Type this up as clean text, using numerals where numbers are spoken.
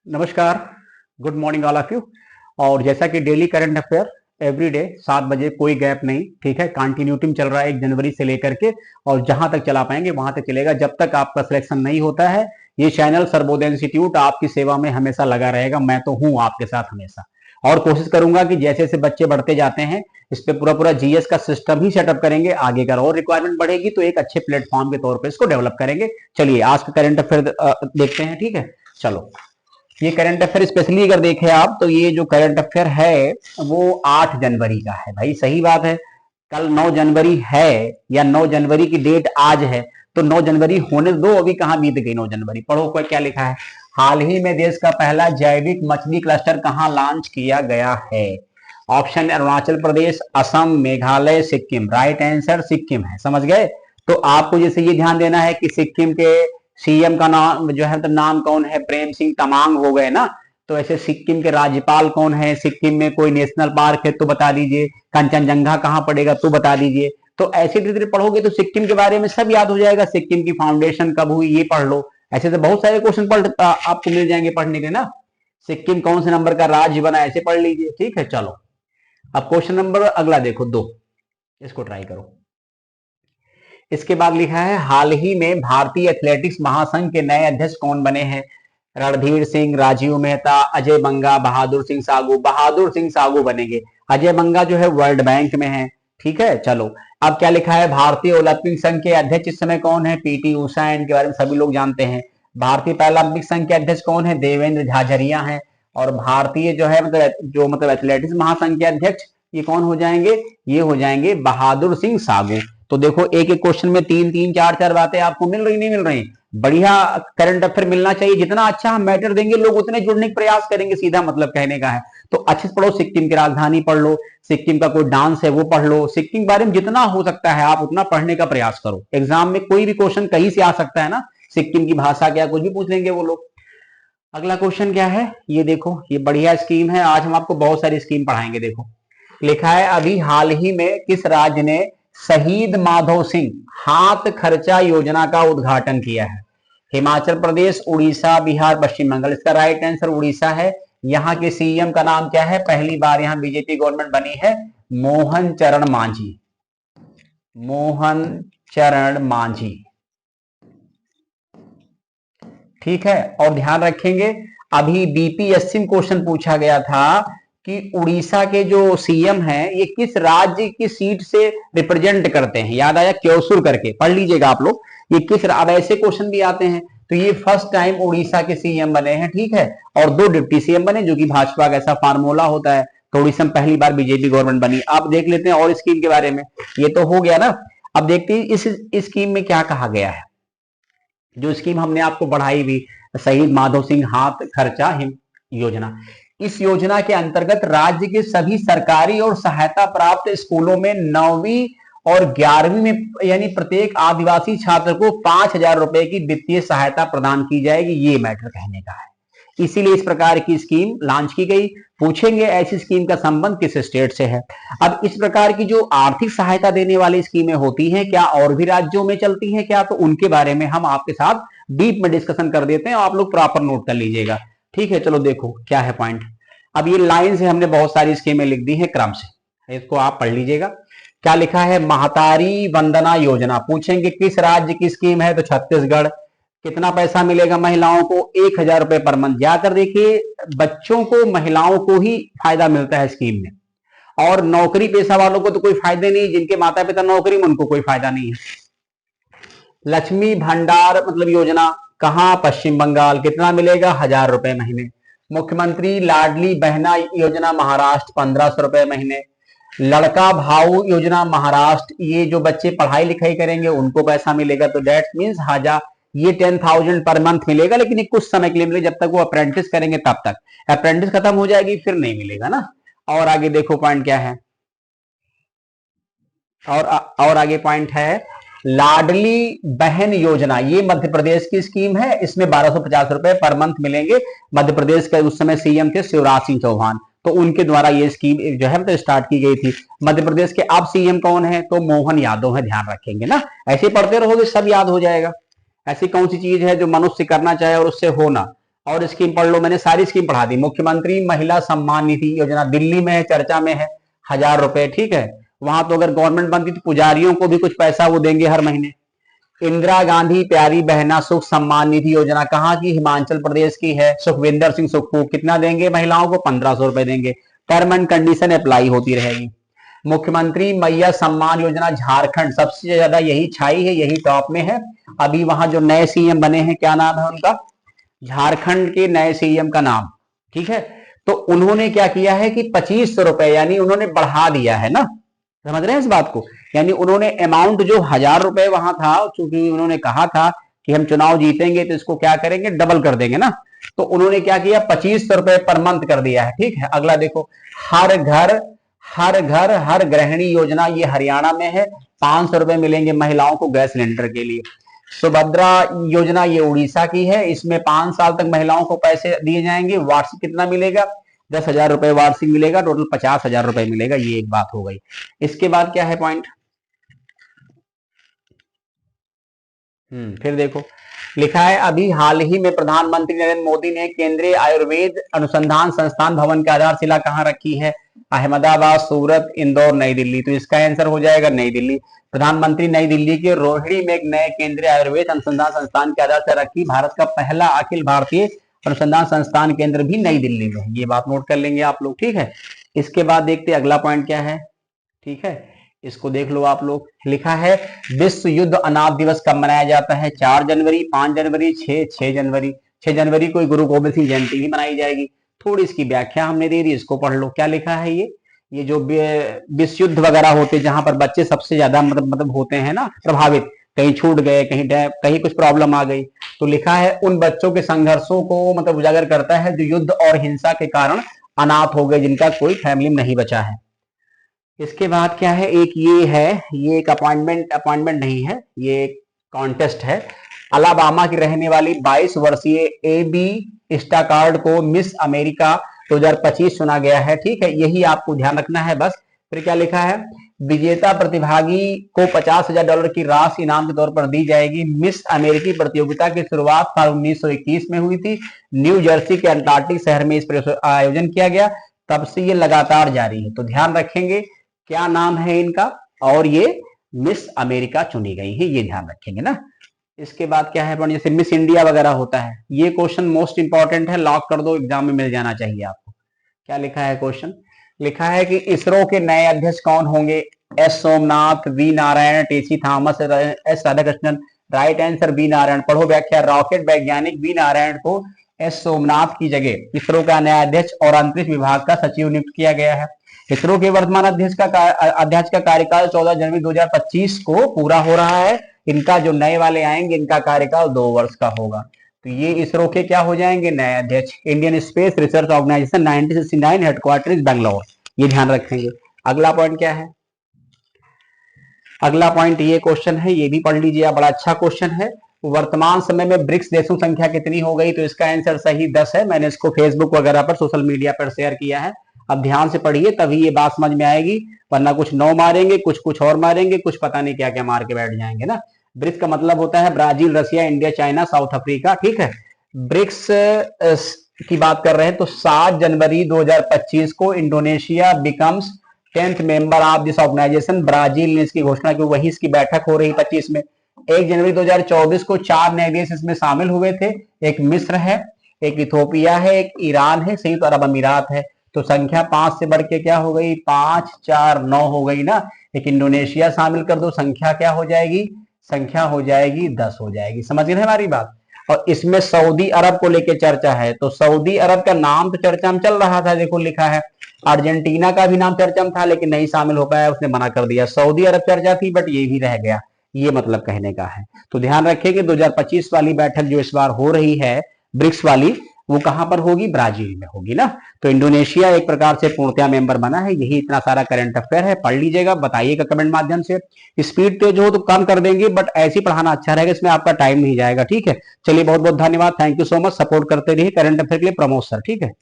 नमस्कार, good morning all of you. और जैसा कि daily current affair every day 7 बजे, कोई गैप नहीं, ठीक है, कंटिन्यूटी में चल रहा है 1 जनवरी से लेकर के, और जहां तक चला पाएंगे वहां तक चलेगा जब तक आपका सिलेक्शन नहीं होता है। ये चैनल सर्वोदय इंस्टीट्यूट आपकी सेवा में हमेशा लगा रहेगा। मैं तो हूं आपके साथ हमेशा, और कोशिश करूंगा कि जैसे जैसे बच्चे बढ़ते जाते हैं इस पे पूरा पूरा जीएस का सिस्टम ही सेटअप करेंगे। आगे अगर और रिक्वायरमेंट बढ़ेगी तो एक अच्छे प्लेटफॉर्म के तौर पर इसको डेवलप करेंगे। चलिए आज का करंट अफेयर देखते हैं, ठीक है। चलो, ये करंट अफेयर स्पेशली अगर देखें आप तो ये जो करंट अफेयर है वो 8 जनवरी का है। भाई सही बात है, कल 9 जनवरी है या 9 जनवरी की डेट आज है, तो 9 जनवरी होने दो, अभी कहां बीत गई 9 जनवरी। पढ़ो क्या लिखा है। हाल ही में देश का पहला जैविक मछली क्लस्टर कहां लॉन्च किया गया है। Option Arunachal Pradesh, Assam, Meghalaya, Sikkim. Right answer Sikkim है, समझ गए। तो आपको जैसे ये ध्यान देना है कि सिक्किम के सीएम का नाम जो है तो नाम कौन है, प्रेम सिंह तमांग हो गए ना। तो ऐसे सिक्किम के राज्यपाल कौन है, सिक्किम में कोई नेशनल पार्क है तो बता दीजिए, कंचनजंगा कहां पड़ेगा तो बता दीजिए। तो ऐसे धीरे धीरे पढ़ोगे तो सिक्किम के बारे में सब याद हो जाएगा। सिक्किम की फाउंडेशन कब हुई ये पढ़ लो। ऐसे तो बहुत सारे क्वेश्चन आपको मिल जाएंगे पढ़ने के ना। सिक्किम कौन से नंबर का राज्य बना ऐसे पढ़ लीजिए, ठीक है। चलो अब क्वेश्चन नंबर अगला देखो 2, इसको ट्राई करो। इसके बाद लिखा है हाल ही में भारतीय एथलेटिक्स महासंघ के नए अध्यक्ष कौन बने हैं। रणधीर सिंह, राजीव मेहता, अजय बंगा, बहादुर सिंह सागू। बहादुर सिंह सागू बनेंगे। अजय बंगा जो है वर्ल्ड बैंक में है, ठीक है। चलो अब क्या लिखा है, भारतीय ओलंपिक संघ के अध्यक्ष इस समय कौन है। पीटी उषा, इनके बारे में सभी लोग जानते हैं। भारतीय पैरालंपिक संघ के अध्यक्ष कौन है, देवेंद्र झाझरिया है। और भारतीय जो है मतलब एथलेटिक्स महासंघ के अध्यक्ष ये कौन हो जाएंगे, ये हो जाएंगे बहादुर सिंह सागू। तो देखो एक एक क्वेश्चन में 3-3, 4-4 बातें आपको मिल रही नहीं मिल रही। बढ़िया करंट अफेयर मिलना चाहिए। जितना अच्छा हम मैटर देंगे लोग उतने जुड़ने का प्रयास करेंगे, सीधा मतलब कहने का है। तो अच्छे से पढ़ो, सिक्किम की राजधानी पढ़ लो, सिक्किम का कोई डांस है वो पढ़ लो। सिक्किम के बारे में जितना हो सकता है आप उतना पढ़ने का प्रयास करो। एग्जाम में कोई भी क्वेश्चन कहीं से आ सकता है ना, सिक्किम की भाषा क्या कुछ भी पूछ लेंगे वो लोग। अगला क्वेश्चन क्या है ये देखो, ये बढ़िया स्कीम है। आज हम आपको बहुत सारी स्कीम पढ़ाएंगे। देखो लिखा है अभी हाल ही में किस राज्य ने शहीद माधव सिंह हाथ खर्चा योजना का उद्घाटन किया है। हिमाचल प्रदेश, उड़ीसा, बिहार, पश्चिम बंगाल। इसका राइट आंसर उड़ीसा है। यहाँ के सीएम का नाम क्या है, पहली बार यहाँ बीजेपी गवर्नमेंट बनी है, मोहन चरण मांझी। मोहन चरण मांझी, ठीक है। और ध्यान रखेंगे अभी बीपीएससी में क्वेश्चन पूछा गया था कि उड़ीसा के जो सीएम हैं ये किस राज्य की सीट से रिप्रेजेंट करते हैं। याद आया, क्योसुर करके पढ़ लीजिएगा आप लोग। ये किस, अब ऐसे क्वेश्चन भी आते हैं। तो ये फर्स्ट टाइम उड़ीसा के सीएम बने हैं, ठीक है। और 2 डिप्टी सीएम बने, जो कि भाजपा का ऐसा फार्मूला होता है। तो उड़ीसा में पहली बार बीजेपी गवर्नमेंट बनी। आप देख लेते हैं और स्कीम के बारे में, ये तो हो गया ना। अब देखते हैं इस स्कीम में क्या कहा गया है। जो स्कीम हमने आपको बढ़ाई भी, शहीद माधव सिंह हाथ खर्चा योजना। इस योजना के अंतर्गत राज्य के सभी सरकारी और सहायता प्राप्त स्कूलों में 9वीं और 11वीं में यानी प्रत्येक आदिवासी छात्र को 5,000 रुपए की वित्तीय सहायता प्रदान की जाएगी। ये मैटर कहने का है, इसीलिए इस प्रकार की स्कीम लॉन्च की गई। पूछेंगे ऐसी स्कीम का संबंध किस स्टेट से है। अब इस प्रकार की जो आर्थिक सहायता देने वाली स्कीमें होती हैं क्या और भी राज्यों में चलती हैं क्या, तो उनके बारे में हम आपके साथ डीप में डिस्कशन कर देते हैं। आप लोग प्रॉपर नोट कर लीजिएगा, ठीक है। चलो देखो क्या है पॉइंट। अब ये लाइन से हमने बहुत सारी स्कीमें लिख दी है क्रम से, इसको आप पढ़ लीजिएगा। क्या लिखा है, महतारी वंदना योजना। पूछेंगे किस राज्य की स्कीम है, तो छत्तीसगढ़। कितना पैसा मिलेगा महिलाओं को, 1,000 रुपए पर मंथ। जाकर देखिए बच्चों को, महिलाओं को ही फायदा मिलता है स्कीम में, और नौकरी पेशा वालों को तो कोई फायदे नहीं, जिनके माता पिता नौकरी में उनको कोई फायदा नहीं है। लक्ष्मी भंडार मतलब योजना कहां, पश्चिम बंगाल। कितना मिलेगा, 1,000 रुपए महीने। मुख्यमंत्री लाडली बहना योजना महाराष्ट्र, 1,500 रुपए महीने। लड़का भाऊ योजना महाराष्ट्र, ये जो बच्चे पढ़ाई लिखाई करेंगे उनको पैसा मिलेगा। तो दैट मीन्स 1,000, ये 10,000 पर मंथ मिलेगा, लेकिन कुछ समय के लिए मिलेगा, जब तक वो अप्रेंटिस करेंगे तब तक। अप्रेंटिस खत्म हो जाएगी फिर नहीं मिलेगा ना। और आगे देखो पॉइंट क्या है, और आगे पॉइंट है लाडली बहन योजना। ये मध्य प्रदेश की स्कीम है, इसमें 1,250 रुपए पर मंथ मिलेंगे। मध्य प्रदेश के उस समय सीएम थे शिवराज सिंह चौहान, तो उनके द्वारा ये स्कीम जो है मतलब स्टार्ट की गई थी। मध्य प्रदेश के अब सीएम कौन है, तो मोहन यादव है। ध्यान रखेंगे ना, ऐसे पढ़ते रहोगे सब याद हो जाएगा। ऐसी कौन सी चीज है जो मनुष्य करना चाहे और उससे हो ना, और स्कीम पढ़ लो, मैंने सारी स्कीम पढ़ा दी। मुख्यमंत्री महिला सम्मान निधि योजना दिल्ली में है, चर्चा में है, 1000 रुपए, ठीक है। वहां तो अगर गवर्नमेंट बनती तो पुजारियों को भी कुछ पैसा वो देंगे हर महीने। इंदिरा गांधी प्यारी बहना सुख सम्मान निधि योजना कहाँ की, हिमाचल प्रदेश की है, सुखविंदर सिंह सुक्खू, कितना देंगे महिलाओं को, 1500 रुपए देंगे। टर्म एंड कंडीशन अप्लाई होती रहेगी। मुख्यमंत्री मैया सम्मान योजना झारखंड, सबसे ज्यादा यही छाई है, यही टॉप में है। अभी वहां जो नए सीएम बने हैं, क्या नाम है उनका, झारखंड के नए सीएम का नाम, ठीक है। तो उन्होंने क्या किया है कि 2500 रुपए, यानी उन्होंने बढ़ा दिया है ना, समझ रहे हैं इस बात को। यानी उन्होंने अमाउंट जो 1000 रुपए वहां था, चूंकि उन्होंने कहा था कि हम चुनाव जीतेंगे तो इसको क्या करेंगे, डबल कर देंगे ना, तो उन्होंने क्या किया, 2500 रुपए पर मंथ कर दिया है, ठीक है। अगला देखो, हर घर हर गृहिणी योजना, ये हरियाणा में है, 500 रुपए मिलेंगे महिलाओं को गैस सिलेंडर के लिए। सुभद्रा योजना ये उड़ीसा की है, इसमें 5 साल तक महिलाओं को पैसे दिए जाएंगे। वार्षिक कितना मिलेगा, 10,000 रुपए वार्षिक मिलेगा, टोटल 50,000 रुपए मिलेगा। ये एक बात हो गई। इसके बाद क्या है पॉइंट, फिर देखो लिखा है, अभी हाल ही में प्रधानमंत्री नरेंद्र मोदी ने केंद्रीय आयुर्वेद अनुसंधान संस्थान भवन की आधारशिला कहां रखी है, अहमदाबाद, सूरत, इंदौर, नई दिल्ली। तो इसका आंसर हो जाएगा नई दिल्ली। प्रधानमंत्री नई दिल्ली के रोहिणी में एक नए केंद्रीय आयुर्वेद अनुसंधान संस्थान की आधारशिला रखी। भारत का पहला अखिल भारतीय अनुसंधान संस्थान केंद्र भी नई दिल्ली में है। ये बात नोट कर लेंगे आप लोग, ठीक है। इसके बाद देखते अगला पॉइंट क्या है, ठीक है, इसको देख लो आप लोग। लिखा है, विश्व युद्ध अनाथ दिवस कब मनाया जाता है, 4 जनवरी, 5 जनवरी, 6 जनवरी। 6 जनवरी को गुरु गोबिंद सिंह जयंती भी मनाई जाएगी। थोड़ी इसकी व्याख्या हमने दे दी, इसको पढ़ लो। क्या लिखा है, ये जो विश्व युद्ध वगैरह होते, जहां पर बच्चे सबसे ज्यादा मतलब होते हैं ना प्रभावित, कहीं छूट गए, कहीं कुछ प्रॉब्लम आ गई, तो लिखा है उन बच्चों के संघर्षों को मतलब उजागर करता है जो युद्ध और हिंसा के कारण अनाथ हो गए, जिनका कोई फैमिली नहीं बचा है। इसके बाद क्या है, एक ये है, ये एक अपॉइंटमेंट नहीं है, ये एक कॉन्टेस्ट है। अलाबामा की रहने वाली 22 वर्षीय एबी स्टाकार्ड को मिस अमेरिका 2025 चुना गया है, ठीक है। यही आपको ध्यान रखना है बस। फिर क्या लिखा है, विजेता प्रतिभागी को $50,000 की राशि इनाम के तौर पर दी जाएगी। मिस अमेरिकी प्रतियोगिता की शुरुआत साल 1921 में हुई थी। न्यू जर्सी के अटलांटिक शहर में इस आयोजन किया गया, तब से ये लगातार जारी है। तो ध्यान रखेंगे क्या नाम है इनका, और ये मिस अमेरिका चुनी गई है, ये ध्यान रखेंगे ना। इसके बाद क्या है, जैसे मिस इंडिया वगैरह होता है, ये क्वेश्चन मोस्ट इंपॉर्टेंट है, लॉक कर दो, एग्जाम में मिल जाना चाहिए आपको। क्या लिखा है क्वेश्चन, लिखा है कि इसरो के नए अध्यक्ष कौन होंगे, S Somnath, V Narayan, TC Thomas, S Radhakrishnan. Right answer V Narayan. पढ़ो व्याख्या, रॉकेट वैज्ञानिक वी नारायण को एस सोमनाथ की जगह इसरो का नया अध्यक्ष और अंतरिक्ष विभाग का सचिव नियुक्त किया गया है। इसरो के वर्तमान अध्यक्ष का कार्यकाल 14 जनवरी 2025 को पूरा हो रहा है। इनका जो नए वाले आएंगे, इनका कार्यकाल 2 वर्ष का होगा। तो ये इसरो के क्या हो जाएंगे, नए अध्यक्ष। Indian space research organisation 1969, headquarter is Bangalore, ये ध्यान रखेंगे। अगला पॉइंट क्या है, अगला पॉइंट ये क्वेश्चन है, ये भी पढ़ लीजिए, बड़ा अच्छा क्वेश्चन है। वर्तमान समय में ब्रिक्स देशों की संख्या कितनी हो गई, तो इसका आंसर सही 10 है। मैंने इसको फेसबुक वगैरह पर, सोशल मीडिया पर शेयर किया है। अब ध्यान से पढ़िए, तभी ये बात समझ में आएगी, वरना कुछ 9 मारेंगे, कुछ और मारेंगे, कुछ पता नहीं क्या क्या मार के बैठ जाएंगे ना। ब्रिक्स का मतलब होता है Brazil, Russia, India, China, south Africa, ठीक है। ब्रिक्स की बात कर रहे हैं तो 7 जनवरी 2025 को Indonesia becomes 10th member of this organisation. Brazil ने इसकी घोषणा की, वही इसकी बैठक हो रही 25 में। 1 जनवरी 2024 को 4 नए देश इसमें शामिल हुए थे। एक मिस्र है, एक इथोपिया है, एक ईरान है, संयुक्त अरब अमीरात है। तो संख्या 5 से बढ़ के क्या हो गई, 5 4 9 हो गई ना। एक इंडोनेशिया शामिल कर दो, संख्या क्या हो जाएगी, संख्या हो जाएगी 10 हो जाएगी। समझ गए हमारी बात। और इसमें सऊदी अरब को लेकर चर्चा है, तो सऊदी अरब का नाम तो चर्चा में चल रहा था, देखो लिखा है। अर्जेंटीना का भी नाम चर्चा में था, लेकिन नहीं शामिल हो पाया, उसने मना कर दिया। सऊदी अरब चर्चा थी, बट ये भी रह गया, ये मतलब कहने का है। तो ध्यान रखें कि 2025 वाली बैठक जो इस बार हो रही है ब्रिक्स वाली, वो कहां पर होगी, ब्राजील में होगी ना। तो इंडोनेशिया एक प्रकार से पूर्णतया मेंबर बना है। यही इतना सारा करंट अफेयर है, पढ़ लीजिएगा, बताइएगा कमेंट माध्यम से। स्पीड तेज हो तो कम कर देंगे, बट ऐसे पढ़ाना अच्छा रहेगा, इसमें आपका टाइम नहीं जाएगा, ठीक है। चलिए, बहुत बहुत धन्यवाद, thank you so much, support करते रहिए करंट अफेयर के लिए, प्रमोद सर, ठीक है।